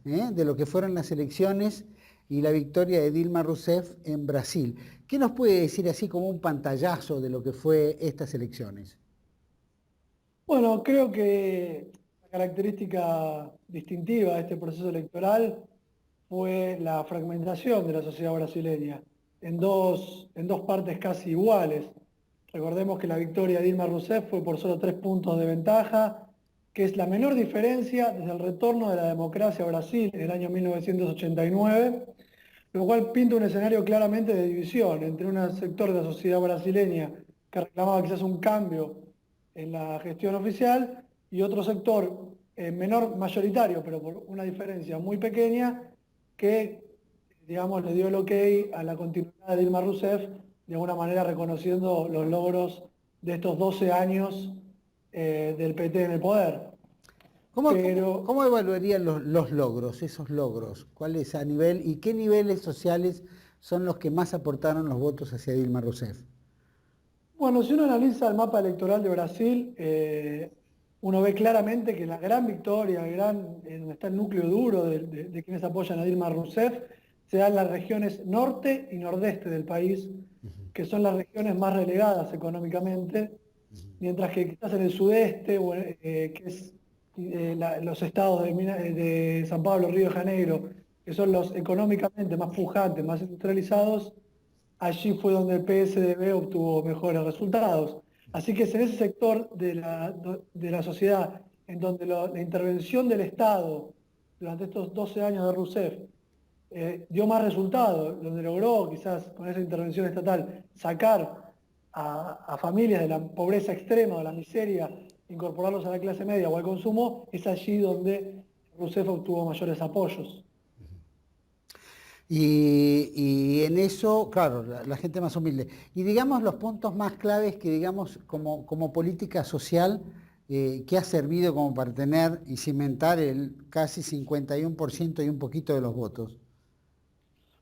de lo que fueron las elecciones y la victoria de Dilma Rousseff en Brasil. ¿Qué nos puede decir así como un pantallazo de lo que fue estas elecciones? Bueno, creo que la característica distintiva de este proceso electoral fue la fragmentación de la sociedad brasileña en dos partes casi iguales. Recordemos que la victoria de Dilma Rousseff fue por solo 3 puntos de ventaja, que es la menor diferencia desde el retorno de la democracia a Brasil en el año 1989, lo cual pinta un escenario claramente de división entre un sector de la sociedad brasileña que reclamaba quizás un cambio en la gestión oficial y otro sector menor, mayoritario, pero por una diferencia muy pequeña, que, digamos, le dio el ok a la continuidad de Dilma Rousseff, de alguna manera reconociendo los logros de estos 12 años del PT en el poder. Pero ¿Cómo evaluarían los logros, esos logros? ¿Cuáles a nivel y qué niveles sociales son los que más aportaron los votos hacia Dilma Rousseff? bueno, si uno analiza el mapa electoral de Brasil, uno ve claramente que la gran victoria, donde está el núcleo duro de quienes apoyan a Dilma Rousseff, se da en las regiones norte y nordeste del país, que son las regiones más relegadas económicamente, mientras que quizás en el sudeste, que es los estados de San Pablo, Río de Janeiro, que son los económicamente más pujantes, más industrializados, allí fue donde el PSDB obtuvo mejores resultados. Así que es en ese sector de la sociedad en donde la intervención del Estado durante estos 12 años de Rousseff dio más resultados, donde logró quizás con esa intervención estatal sacar a familias de la pobreza extrema, de la miseria, incorporarlos a la clase media o al consumo, es allí donde Rousseff obtuvo mayores apoyos. Y en eso, claro, la gente más humilde. Y digamos los puntos más claves que digamos como política social que ha servido como para tener y cimentar el casi 51% y un poquito de los votos.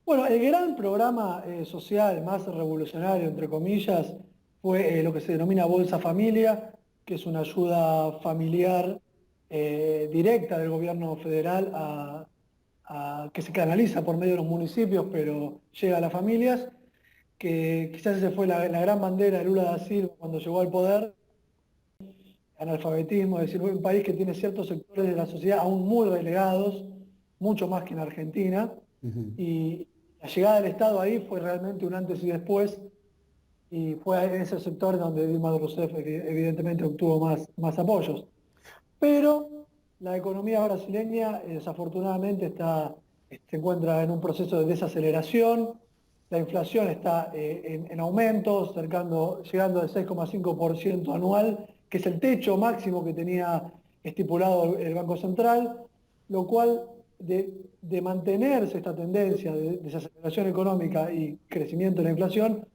Bueno, el gran programa social más revolucionario, entre comillas, fue lo que se denomina Bolsa Familia, que es una ayuda familiar directa del gobierno federal que se canaliza por medio de los municipios, pero llega a las familias, que quizás esa fue la gran bandera de Lula da Silva cuando llegó al poder, analfabetismo, es decir, un país que tiene ciertos sectores de la sociedad aún muy relegados, mucho más que en Argentina, Ujú. y la llegada del Estado ahí fue realmente un antes y después, y fue en ese sector donde Dilma Rousseff evidentemente obtuvo más apoyos. Pero la economía brasileña desafortunadamente se encuentra en un proceso de desaceleración, la inflación está en aumento, llegando al 6,5% anual, que es el techo máximo que tenía estipulado el Banco Central, lo cual de mantenerse esta tendencia de desaceleración económica y crecimiento de la inflación,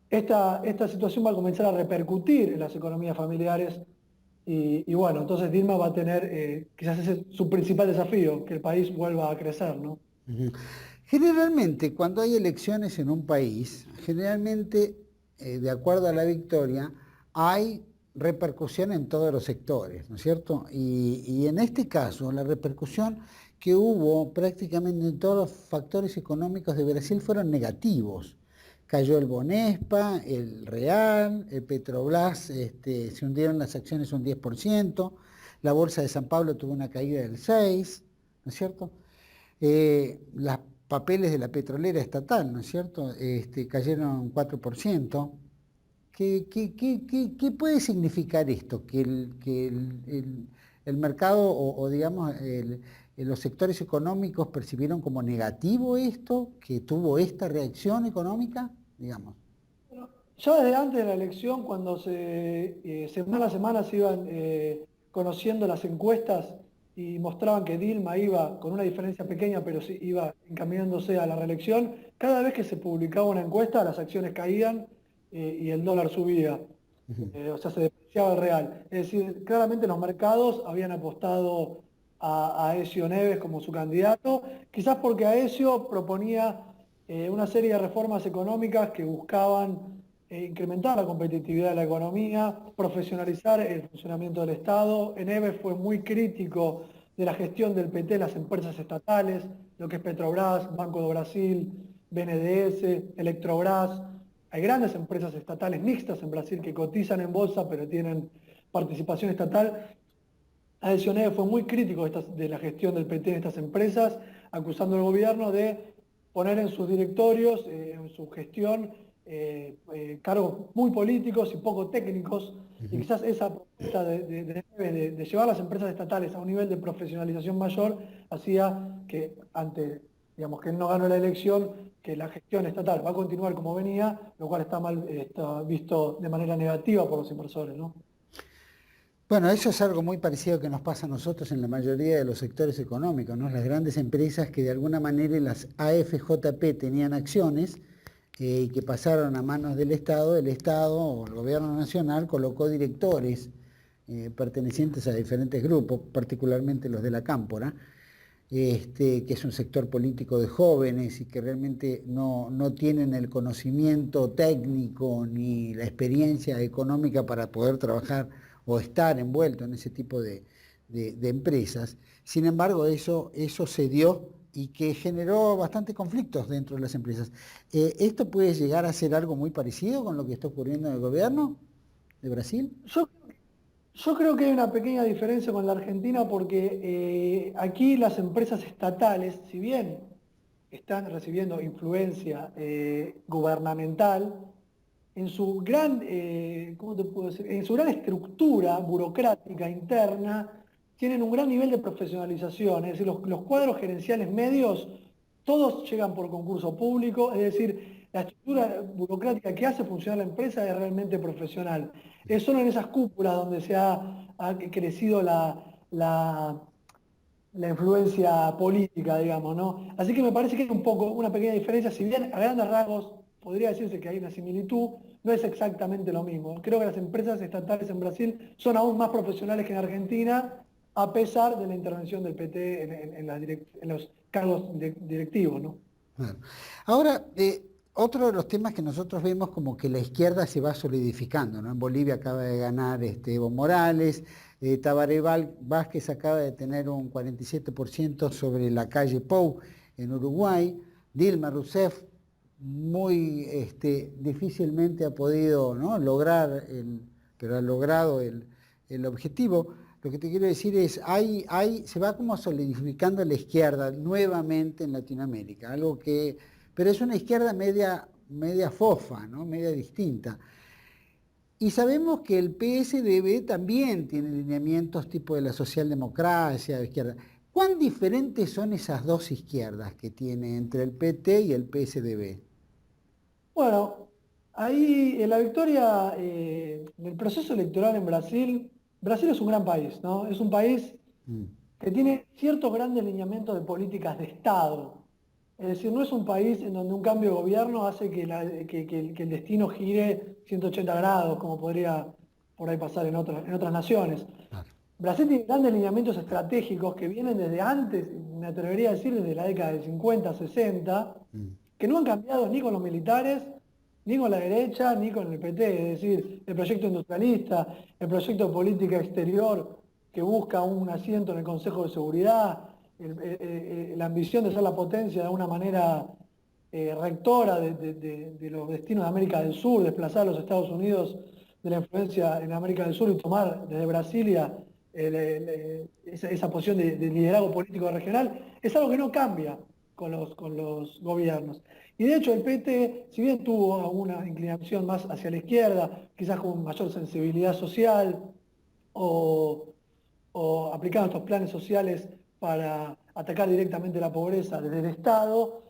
esta situación va a comenzar a repercutir en las economías familiares y bueno, entonces Dilma va a tener, quizás ese es su principal desafío, que el país vuelva a crecer, ¿no? Ujú. Generalmente, cuando hay elecciones en un país, generalmente, de acuerdo a la victoria, hay repercusión en todos los sectores, ¿no es cierto? Y en este caso, la repercusión que hubo prácticamente en todos los factores económicos de Brasil fueron negativos. Cayó el Bonespa, el Real, el Petrobras, se hundieron las acciones un 10%, la Bolsa de San Pablo tuvo una caída del 6%, ¿no es cierto? Los papeles de la petrolera estatal, ¿no es cierto? Cayeron un 4%. ¿Qué puede significar esto? Que el mercado o digamos, los sectores económicos percibieron como negativo esto, que tuvo esta reacción económica, digamos. Ya desde antes de la elección, cuando semana a semana se iban conociendo las encuestas y mostraban que Dilma iba con una diferencia pequeña, pero sí iba encaminándose a la reelección, cada vez que se publicaba una encuesta, las acciones caían y el dólar subía. Ujú. O sea, se depreciaba el real. Es decir, claramente los mercados habían apostado a Aécio Neves como su candidato, quizás porque Aécio proponía una serie de reformas económicas que buscaban incrementar la competitividad de la economía, profesionalizar el funcionamiento del Estado. Neves fue muy crítico de la gestión del PT en las empresas estatales, lo que es Petrobras, Banco do Brasil, BNDES, Electrobras. Hay grandes empresas estatales mixtas en Brasil que cotizan en bolsa pero tienen participación estatal. Aécio fue muy crítico de la gestión del PT en estas empresas, acusando al gobierno de poner en sus directorios, en su gestión, cargos muy políticos y poco técnicos, y quizás esa propuesta de llevar las empresas estatales a un nivel de profesionalización mayor hacía que digamos que él no ganó la elección, que la gestión estatal va a continuar como venía, lo cual está visto de manera negativa por los inversores, ¿no? Bueno, eso es algo muy parecido que nos pasa a nosotros en la mayoría de los sectores económicos, ¿no? Las grandes empresas que de alguna manera las AFJP tenían acciones y que pasaron a manos del Estado, el Estado o el gobierno nacional colocó directores pertenecientes a diferentes grupos, particularmente los de la Cámpora, que es un sector político de jóvenes y que realmente no tienen el conocimiento técnico ni la experiencia económica para poder trabajar o estar envuelto en ese tipo de empresas. Sin embargo, eso se dio y que generó bastantes conflictos dentro de las empresas. ¿Esto puede llegar a ser algo muy parecido con lo que está ocurriendo en el gobierno de Brasil? Yo creo que hay una pequeña diferencia con la Argentina porque aquí las empresas estatales, si bien están recibiendo influencia gubernamental, en su gran, ¿cómo te puedo decir? En su gran estructura burocrática interna, tienen un gran nivel de profesionalización, es decir, los cuadros gerenciales medios, todos llegan por concurso público, es decir, la estructura burocrática que hace funcionar la empresa es realmente profesional. Es solo en esas cúpulas donde se ha crecido la influencia política, digamos, ¿no? Así que me parece que hay una pequeña diferencia, si bien a grandes rasgos podría decirse que hay una similitud, no es exactamente lo mismo. Creo que las empresas estatales en Brasil son aún más profesionales que en Argentina, a pesar de la intervención del PT en los cargos directivos, ¿no? Claro. Ahora, otro de los temas que nosotros vemos como que la izquierda se va solidificando, ¿no? En Bolivia acaba de ganar Evo Morales, Tabaré Vázquez acaba de tener un 47% sobre la calle Pou en Uruguay, Dilma Rousseff muy difícilmente ha podido, ¿no?, lograr, pero ha logrado el objetivo. Lo que te quiero decir es, se va como solidificando la izquierda nuevamente en Latinoamérica, pero es una izquierda media fofa, ¿no?, media distinta. Y sabemos que el PSDB también tiene lineamientos tipo de la socialdemocracia, de izquierda. ¿Cuán diferentes son esas dos izquierdas que tiene entre el PT y el PSDB? Bueno, ahí en la victoria, en el proceso electoral en Brasil, Brasil es un gran país, ¿no? Es un país Mm. que tiene ciertos grandes lineamientos de políticas de Estado. Es decir, no es un país en donde un cambio de gobierno hace que el destino gire 180 grados, como podría por ahí pasar en otras naciones. Claro. Brasil tiene grandes lineamientos estratégicos que vienen desde antes, me atrevería a decir desde la década del 50, 60, Mm. que no han cambiado ni con los militares, ni con la derecha, ni con el PT. Es decir, el proyecto industrialista, el proyecto de política exterior que busca un asiento en el Consejo de Seguridad, la ambición de ser la potencia de una manera rectora de los destinos de América del Sur, desplazar a los Estados Unidos de la influencia en América del Sur y tomar desde Brasilia esa posición de liderazgo político regional, es algo que no cambia con los gobiernos. Y de hecho el PT, si bien tuvo una inclinación más hacia la izquierda, quizás con mayor sensibilidad social o aplicando estos planes sociales para atacar directamente la pobreza desde el Estado,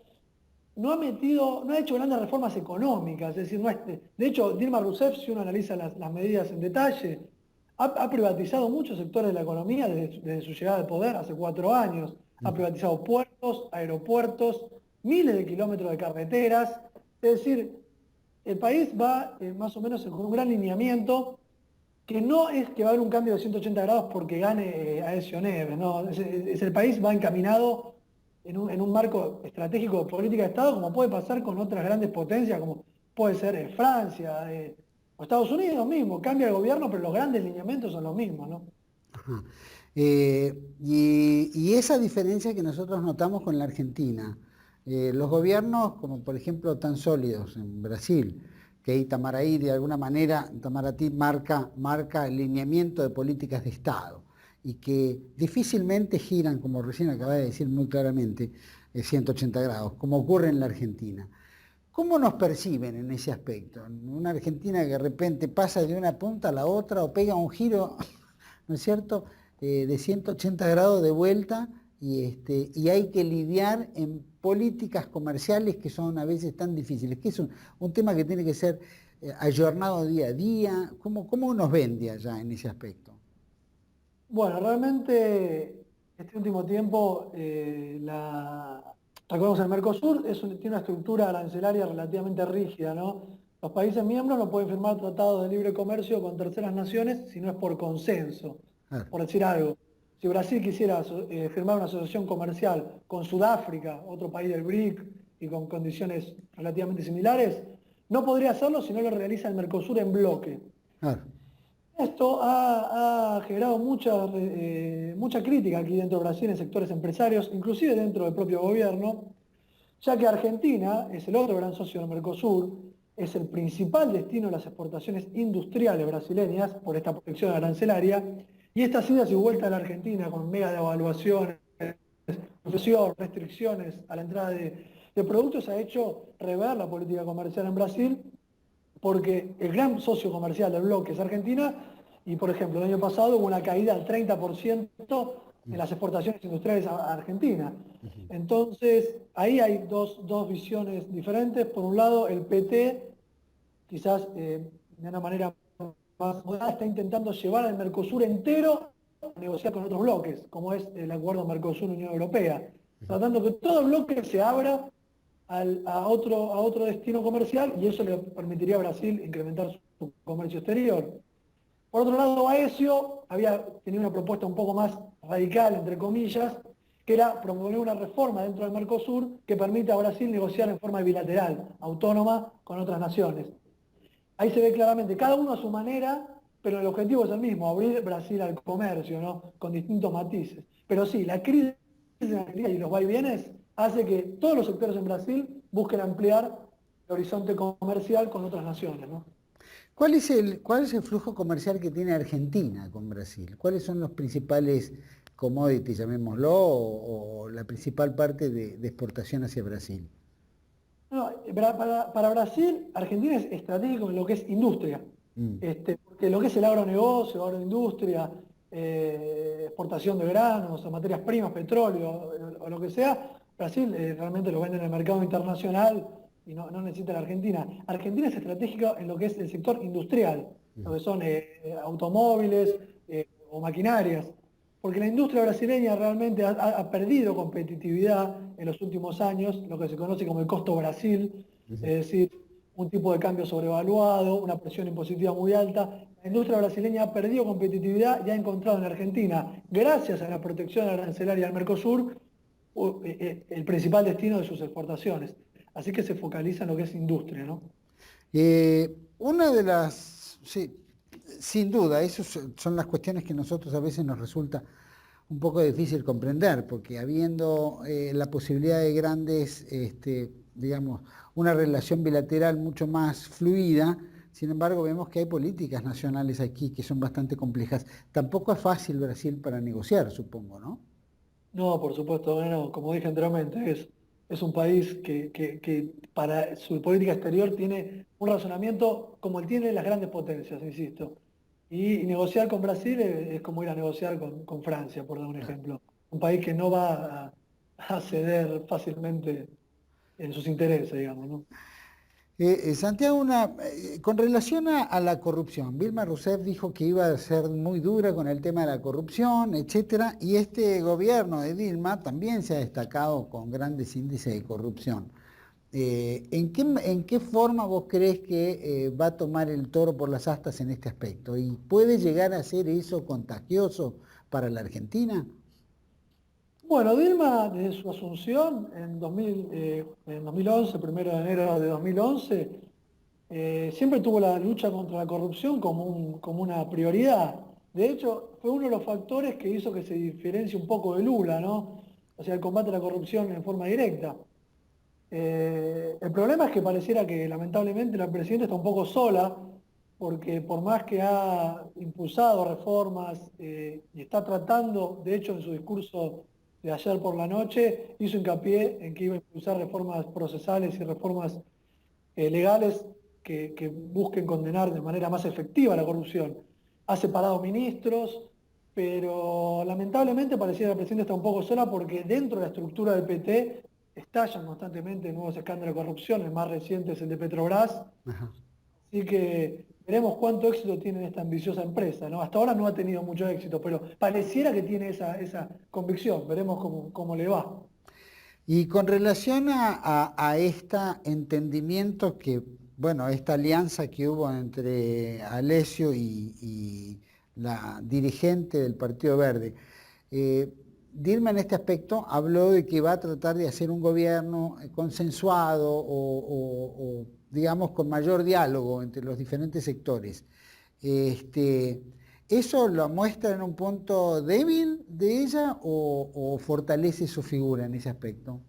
no ha hecho grandes reformas económicas. Es decir, de hecho, Dilma Rousseff, si uno analiza las medidas en detalle, ha privatizado muchos sectores de la economía desde su llegada al poder hace 4 años. Ha privatizado puertos, aeropuertos, miles de kilómetros de carreteras. Es decir, el país va más o menos con un gran lineamiento que no es que va a haber un cambio de 180 grados porque gane Aécio Neves, ¿no? El país va encaminado en un marco estratégico de política de Estado, como puede pasar con otras grandes potencias, como puede ser Francia o Estados Unidos mismo. Cambia el gobierno, pero los grandes lineamientos son los mismos, ¿no? Ajá. Y esa diferencia que nosotros notamos con la Argentina, los gobiernos, como por ejemplo tan sólidos en Brasil, que Itamaraí de alguna manera, Itamaraty marca el lineamiento de políticas de Estado y que difícilmente giran, como recién acaba de decir muy claramente, 180 grados, como ocurre en la Argentina. ¿Cómo nos perciben en ese aspecto? Una Argentina que de repente pasa de una punta a la otra o pega un giro, ¿no es cierto?, de 180 grados de vuelta y hay que lidiar en políticas comerciales que son a veces tan difíciles, que es un tema que tiene que ser ayornado día a día. ¿Cómo nos ven de allá en ese aspecto? Bueno, realmente este último tiempo, recordemos el Mercosur tiene una estructura arancelaria relativamente rígida, ¿no? Los países miembros no pueden firmar tratados de libre comercio con terceras naciones si no es por consenso. Claro, Por decir algo, si Brasil quisiera firmar una asociación comercial con Sudáfrica, otro país del BRIC, y con condiciones relativamente similares, no podría hacerlo si no lo realiza el Mercosur en bloque. claro, Esto ha generado mucha crítica aquí dentro de Brasil en sectores empresarios, inclusive dentro del propio gobierno, ya que Argentina es el otro gran socio del Mercosur, es el principal destino de las exportaciones industriales brasileñas por esta protección arancelaria, y estas idas y vueltas de la Argentina con mega devaluaciones, restricciones a la entrada de productos ha hecho rever la política comercial en Brasil porque el gran socio comercial del bloque es Argentina y, por ejemplo, el año pasado hubo una caída del 30% en las exportaciones industriales a Argentina. Entonces, ahí hay dos visiones diferentes. Por un lado, el PT, quizás de una manera más moderada, está intentando llevar al Mercosur entero a negociar con otros bloques, como es el acuerdo Mercosur-Unión Europea, tratando que todo el bloque se abra a otro destino comercial y eso le permitiría a Brasil incrementar su comercio exterior. Por otro lado, Aécio había tenido una propuesta un poco más radical, entre comillas, que era promover una reforma dentro del Mercosur que permita a Brasil negociar en forma bilateral, autónoma, con otras naciones. Ahí se ve claramente, cada uno a su manera, pero el objetivo es el mismo, abrir Brasil al comercio, ¿no? Con distintos matices. Pero sí, la crisis y los vaivienes hace que todos los sectores en Brasil busquen ampliar el horizonte comercial con otras naciones, ¿no? ¿Cuál es el flujo comercial que tiene Argentina con Brasil? ¿Cuáles son los principales commodities, llamémoslo, o la principal parte de exportación hacia Brasil? No, para Brasil, Argentina es estratégico en lo que es industria, Mm. porque lo que es el agronegocio, agroindustria, exportación de granos, o materias primas, petróleo, o lo que sea, Brasil realmente lo vende en el mercado internacional y no necesita la Argentina. Argentina es estratégica en lo que es el sector industrial, lo que son automóviles o maquinarias. Porque la industria brasileña realmente ha perdido competitividad en los últimos años, lo que se conoce como el costo Brasil, es decir, un tipo de cambio sobrevaluado, una presión impositiva muy alta. La industria brasileña ha perdido competitividad y ha encontrado en Argentina, gracias a la protección arancelaria del Mercosur, el principal destino de sus exportaciones. Así que se focaliza en lo que es industria, ¿no? Una de las, sí, sin duda, esas son las cuestiones que nosotros a veces nos resulta un poco difícil comprender, porque habiendo la posibilidad de grandes, digamos, una relación bilateral mucho más fluida, sin embargo vemos que hay políticas nacionales aquí que son bastante complejas. Tampoco es fácil Brasil para negociar, supongo, ¿no? No, por supuesto que no. Como dije anteriormente, es un país que para su política exterior tiene un razonamiento como el tienen las grandes potencias, insisto. Y negociar con Brasil es como ir a negociar con Francia, por dar un ejemplo. Un país que no va a ceder fácilmente en sus intereses, digamos, ¿no? Santiago, con relación a la corrupción, Vilma Rousseff dijo que iba a ser muy dura con el tema de la corrupción, etcétera, y este gobierno de Dilma también se ha destacado con grandes índices de corrupción. ¿En qué forma vos crees que va a tomar el toro por las astas en este aspecto? ¿Y puede llegar a ser eso contagioso para la Argentina? Bueno, Dilma, desde su asunción en 2011, 1 de enero de 2011, siempre tuvo la lucha contra la corrupción como una prioridad. De hecho, fue uno de los factores que hizo que se diferencie un poco de Lula, ¿no? O sea, el combate a la corrupción en forma directa. El problema es que pareciera que lamentablemente la presidenta está un poco sola, porque por más que ha impulsado reformas y está tratando, de hecho en su discurso de ayer por la noche, hizo hincapié en que iba a impulsar reformas procesales y reformas legales que busquen condenar de manera más efectiva la corrupción. Ha separado ministros, pero lamentablemente pareciera que la presidenta está un poco sola porque dentro de la estructura del PT estallan constantemente nuevos escándalos de corrupción, el más reciente es el de Petrobras, Ajá. así que veremos cuánto éxito tiene esta ambiciosa empresa, ¿no? Hasta ahora no ha tenido mucho éxito, pero pareciera que tiene esa convicción, veremos cómo le va. Y con relación a este entendimiento que, bueno, esta alianza que hubo entre Alessio y la dirigente del Partido Verde, Dilma en este aspecto habló de que va a tratar de hacer un gobierno consensuado o, digamos, con mayor diálogo entre los diferentes sectores. Este, ¿Eso lo muestra en un punto débil de ella o fortalece su figura en ese aspecto?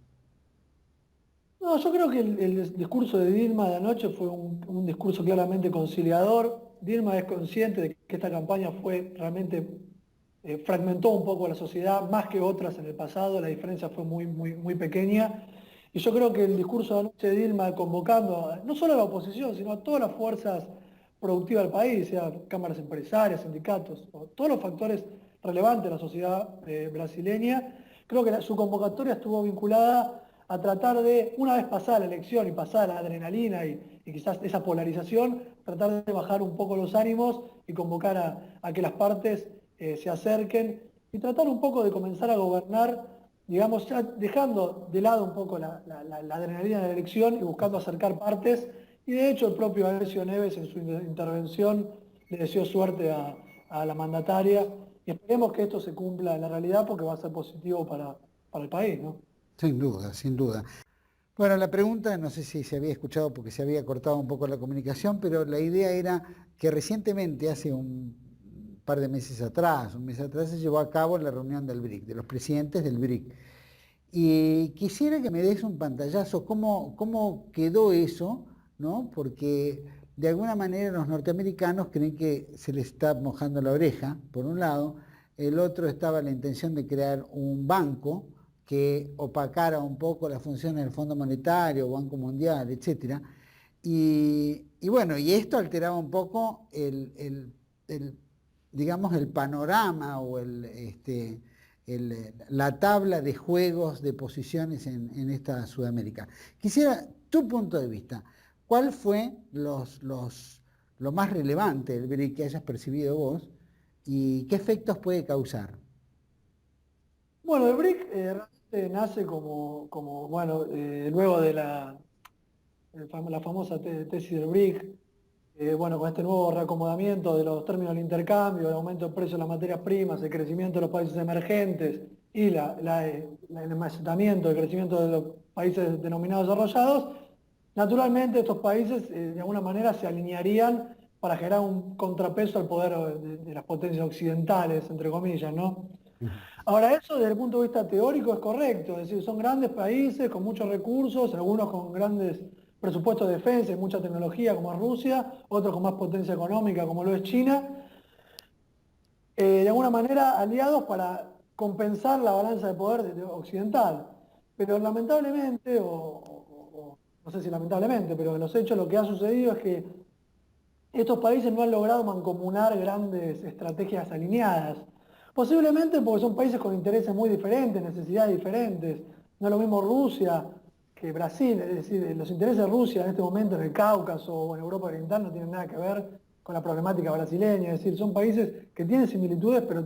No, yo creo que el discurso de Dilma de anoche fue un discurso claramente conciliador. Dilma es consciente de que esta campaña fue realmente, fragmentó un poco a la sociedad, más que otras en el pasado, la diferencia fue muy pequeña. Y yo creo que el discurso de anoche de Dilma convocando no solo a la oposición, sino a todas las fuerzas productivas del país, sea cámaras empresarias, sindicatos, o todos los factores relevantes de la sociedad brasileña, creo que su convocatoria estuvo vinculada a tratar de, una vez pasada la elección y pasada la adrenalina y quizás esa polarización, tratar de bajar un poco los ánimos y convocar a que las partes se acerquen y tratar un poco de comenzar a gobernar, digamos, ya dejando de lado un poco la adrenalina de la elección y buscando acercar partes. Y de hecho el propio Aécio Neves en su intervención le deseó suerte a la mandataria y esperemos que esto se cumpla en la realidad porque va a ser positivo para el país, ¿no? Sin duda, sin duda. Bueno, la pregunta, no sé si se había escuchado porque se había cortado un poco la comunicación, pero la idea era que recientemente, hace un par de meses atrás, un mes atrás, se llevó a cabo la reunión del BRIC, de los presidentes del BRIC. Y quisiera que me des un pantallazo, cómo quedó eso, ¿no? Porque de alguna manera los norteamericanos creen que se les está mojando la oreja, por un lado. El otro estaba la intención de crear un banco que opacara un poco las funciones del Fondo Monetario, Banco Mundial, etcétera. Y bueno, y esto alteraba un poco el, digamos, el panorama o la tabla de juegos de posiciones en esta Sudamérica. Quisiera tu punto de vista. ¿Cuál fue lo más relevante del BRIC que hayas percibido vos y qué efectos puede causar? Bueno, el BRIC realmente nace bueno, luego de la famosa tesis del BRIC, bueno, con este nuevo reacomodamiento de los términos del intercambio, el aumento del precio de las materias primas, el crecimiento de los países emergentes y el enmascaramiento, el crecimiento de los países denominados desarrollados, naturalmente estos países de alguna manera se alinearían para generar un contrapeso al poder de las potencias occidentales, entre comillas, ¿no? Ahora, eso desde el punto de vista teórico es correcto, es decir, son grandes países con muchos recursos, algunos con grandes presupuestos de defensa y mucha tecnología como es Rusia, otros con más potencia económica como lo es China, de alguna manera aliados para compensar la balanza de poder occidental. Pero lamentablemente, no sé si lamentablemente, pero en los hechos lo que ha sucedido es que estos países no han logrado mancomunar grandes estrategias alineadas. Posiblemente porque son países con intereses muy diferentes, necesidades diferentes. No es lo mismo Rusia que Brasil, es decir, los intereses de Rusia en este momento en el Cáucaso o en Europa Oriental no tienen nada que ver con la problemática brasileña. Es decir, son países que tienen similitudes, pero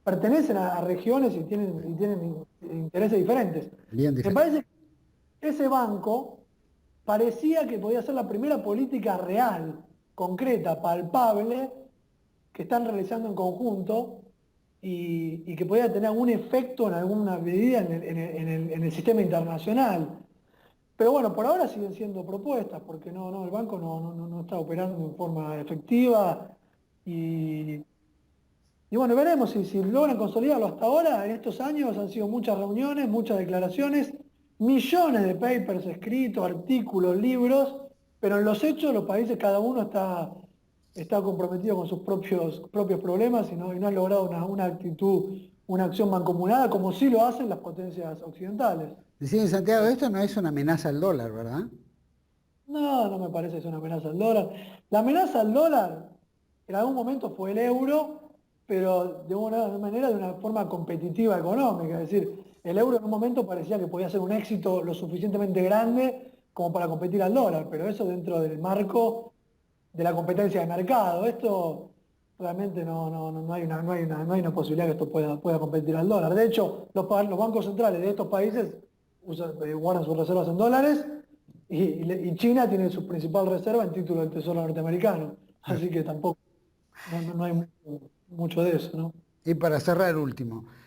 pertenecen a regiones y tienen intereses diferentes. Bien Me diferente. parece que ese banco parecía que podía ser la primera política real, concreta, palpable, que están realizando en conjunto y que podía tener algún efecto en alguna medida en el sistema internacional. Pero bueno, por ahora siguen siendo propuestas, porque el banco no está operando en forma efectiva y Y bueno, veremos si logran consolidarlo. Hasta ahora, en estos años, han sido muchas reuniones, muchas declaraciones, millones de papers escritos, artículos, libros, pero en los hechos los países cada uno está comprometido con sus propios problemas y no han logrado una actitud, una acción mancomunada como sí lo hacen las potencias occidentales. Decía Santiago, esto no es una amenaza al dólar, ¿verdad? No, no me parece que sea una amenaza al dólar. La amenaza al dólar en algún momento fue el euro, pero de una manera, de una forma competitiva económica. Es decir, el euro en un momento parecía que podía ser un éxito lo suficientemente grande como para competir al dólar, pero eso dentro del marco de la competencia de mercado. Esto realmente no hay una posibilidad que esto pueda competir al dólar. De hecho, los bancos centrales de estos países guardan sus reservas en dólares y China tiene su principal reserva en título del Tesoro norteamericano. Así que tampoco, no hay mucho de eso, ¿no? Y para cerrar, último.